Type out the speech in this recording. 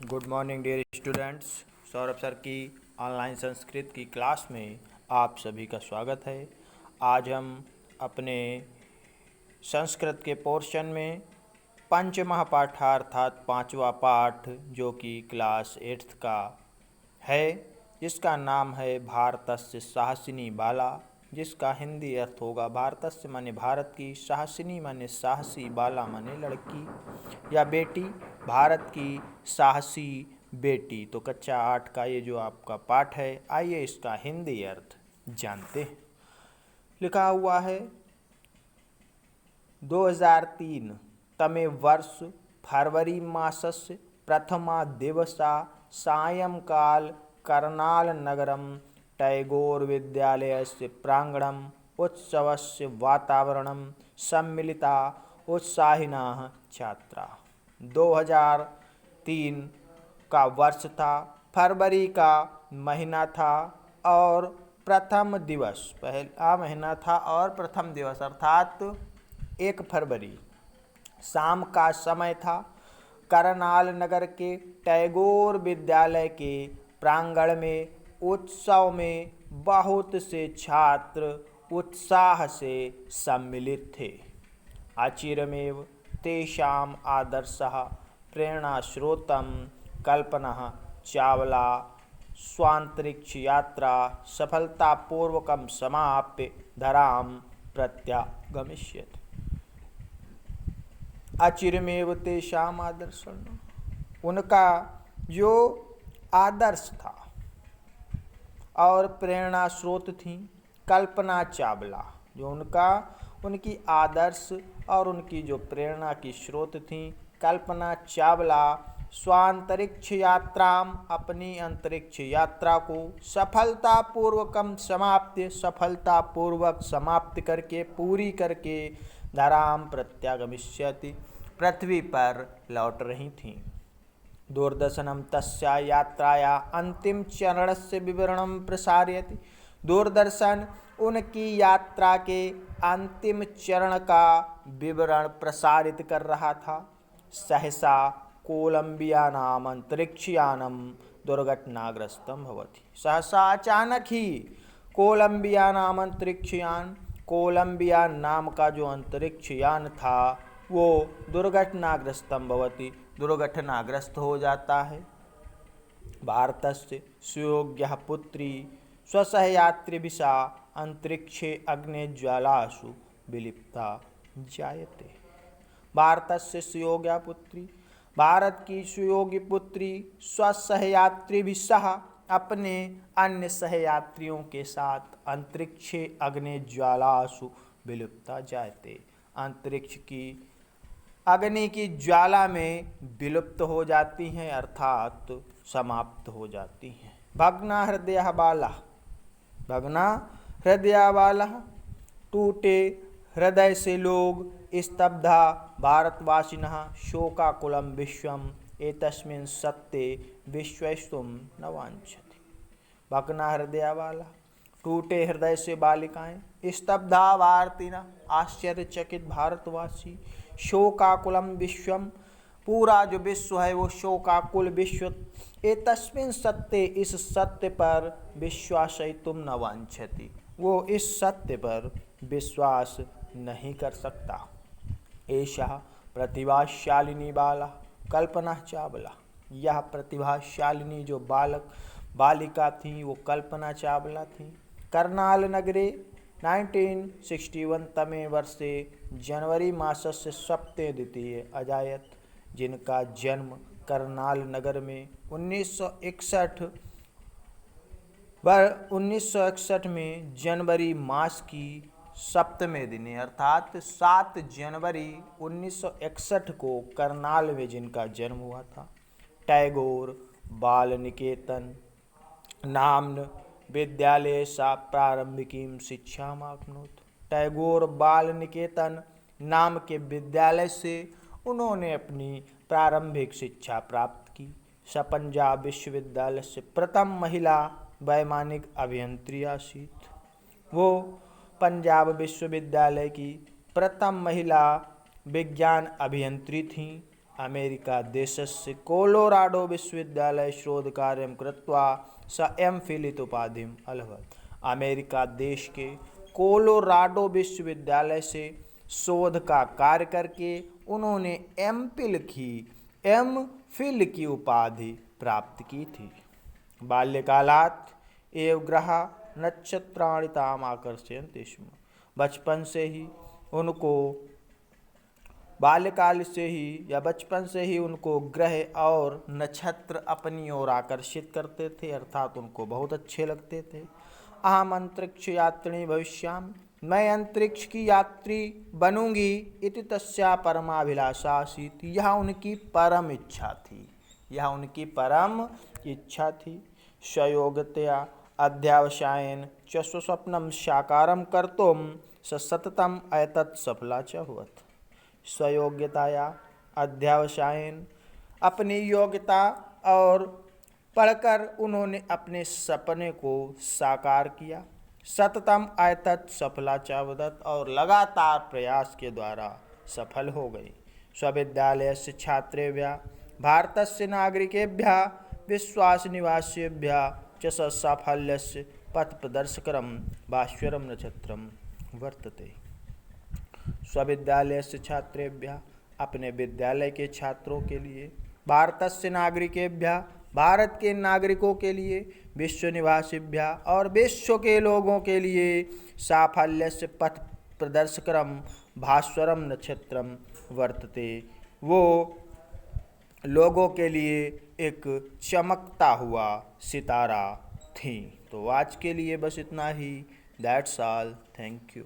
Good morning dear students. Saurabh sir की online Sanskrit की class में आप सभी का स्वागत है। आज हम अपने संस्कृत के पोर्शन में पंचमः पाठा अर्थात पांचवा पाठ जो कि क्लास 8th का है, जिसका नाम है भारतस्य साहसिनी बाला, जिसका हिंदी अर्थ होगा भारतस्य माने भारत की, साहसिनी माने साहसी, बाला माने लड़की या बेटी, भारत की साहसी बेटी। तो कक्षा 8 का ये जो आपका पाठ है, आइए इसका हिंदी अर्थ जानते हैं। लिखा हुआ है 2003 तमे वर्ष फरवरी मासस्य प्रथमा दिवसा सायंकाल कर्नाल नगरम टैगोर विद्यालयस्य प्रांगणम उत्सवस्य वातावरणम सम्मिलिता उत्साहिनः छात्रा। 2003 का वर्ष था, फरवरी का महीना था और प्रथम दिवस पहला महीना था और प्रथम दिवस अर्थात 1 फरवरी शाम का समय था। करनाल नगर के टैगोर विद्यालय के प्रांगण में उत्सव में बहुत से छात्र उत्साह से सम्मिलित थे। अचिरमेव तेषाम् आदर्शः प्रेरणास्रोतं कल्पना चावला स्वांतरिक्ष यात्रा सफलतापूर्वकं समाप्य धरां प्रत्यागमिष्यति। अचिरमेव तेषाम् आदर्शः, उनका जो आदर्श था और प्रेरणा स्रोत थी कल्पना चावला, जो उनकी आदर्श और उनकी जो प्रेरणा की स्रोत थी कल्पना चावला स्वांतरिक्ष यात्राम, अपनी अंतरिक्ष यात्रा को सफलतापूर्वकम सफलतापूर्वक समाप्त करके पूरी करके धराम प्रत्यागमिष्यति, पृथ्वी पर लौट रही थीं। दूरदर्शनम तस्या यात्राया अंतिम चरणस्य विवरणम प्रसारयति, दूरदर्शन उनकी यात्रा के अंतिम चरण का विवरण प्रसारित कर रहा था। सहसा कोलंबिया नाम अंतरिक्षयानम दुर्घटनाग्रस्तम भवति, सहसा अचानक ही कोलंबिया नाम अंतरिक्षयान, कोलंबिया नाम का जो अंतरिक्षयान था वो दुर्घटनाग्रस्तम भवति, दुर्घटनाग्रस्त हो जाता है। भारतस्य सुयोग्यः पुत्री स्वसहयात्रिभिः अंतरिक्षे अग्निज्वालासु विलिप्ता जायते। भारतस्य सुयोग्या पुत्री, भारत की सुयोगी पुत्री स्वसहयात्रिभिः सह, अपने अन्य सहयात्रियों के साथ अंतरिक्षे अग्निज्वालासु विलुप्ता जायते, अंतरिक्ष की अग्नि की ज्वाला में विलुप्त हो जाती हैं अर्थात समाप्त हो जाती हैं। भग्ना हृदय बाला, भग्ना हृदय बाला, टूटे हृदय से लोग, स्तब्धा भारतवासिनः शोकाकुलं विश्वम एतस्मिन् सत्ते विश्वस्तुम न वाञ्छति। भग्ना हृदय बाला, टूटे हृदय से बालिकाएं, स्तब्धा भारतीना, आश्चर्यचकित भारतवासी, शोकाकुलम विश्वम, पूरा जो विश्व है वो शोकाकुल विश्व, एतस्मिन् सत्य, इस सत्य पर विश्वासयितुम न वाञ्छति, वो इस सत्य पर विश्वास नहीं कर सकता। एषा प्रतिभाशालिनी बाला कल्पना चावला, यह प्रतिभाशालिनी जो बालिका थी वो कल्पना चावला थी। करनाल नगरे 1961 तमे वर्षे जनवरी मासस्य सप्तमे द्वितीये अजायत, जिनका जन्म करनाल नगर में 1961 में जनवरी मास की सप्तमे दिन अर्थात 7 जनवरी 1961 को करनाल में जिनका जन्म हुआ था। टैगोर बाल निकेतन नाम्न विद्यालय सा प्रारंभिकीं शिक्षामाप्नोत, टैगोर बाल निकेतन नाम के विद्यालय से उन्होंने अपनी प्रारंभिक शिक्षा प्राप्त की। स पंजाब विश्वविद्यालय से प्रथम महिला वैमानिक अभियंत्री आसीत, वो पंजाब विश्वविद्यालय की प्रथम महिला विज्ञान अभियंत्री थीं। अमेरिका देशस्य कोलोराडो विश्वविद्यालये शोधकार्यं कृत्वा स एम.फिल इति उपाधिम् अलभत। अमेरिका देश के कोलोराडो विश्वविद्यालय से शोध का कार्य करके उन्होंने एम.फिल की उपाधि प्राप्त की थी। बाल्यकालात् एव ग्रहा नक्षत्राणि ताम् आकर्षयन्ति स्म। बचपन से ही उनको ग्रह और नक्षत्र अपनी ओर आकर्षित करते थे, अर्थात उनको बहुत अच्छे लगते थे। अहम अंतरिक्ष यात्रिणी भविष्यामि, मैं अंतरिक्ष की यात्री बनूंगी इति तस्या परमाभिलाषा आसीत्, यह उनकी परम इच्छा थी। स्वयोग्यतया अध्यवसायेन च स्वस्वप्नं साकारं कर्तुं स सततम् एतत् सफला च अभवत्। स्वयोग्यताया अध्यवसायेन, अपनी योग्यता और पढ़कर उन्होंने अपने सपने को साकार किया। सततम एतत् सफला च अभवत्, और लगातार प्रयास के द्वारा सफल हो गई। स्वविद्यालयस्य छात्रेभ्यः भारतस्य नागरिकेभ्यः विश्वासनिवासिभ्यः च साफल्यस्य पथप्रदर्शकरं भास्वरं नक्षत्रं वर्तते। स्वविद्यालयस्य छात्रेभ्यः, अपने विद्यालय के छात्रों के लिए, भारतस्य नागरिकेभ्यः, भारत के नागरिकों के लिए, विश्व निवासिभ्यः, और विश्व के लोगों के लिए, साफल्यस्य पथ प्रदर्शकरम भास्वरम नक्षत्रम वर्तते, वो लोगों के लिए एक चमकता हुआ सितारा थी। तो आज के लिए बस इतना ही। That's all. Thank you.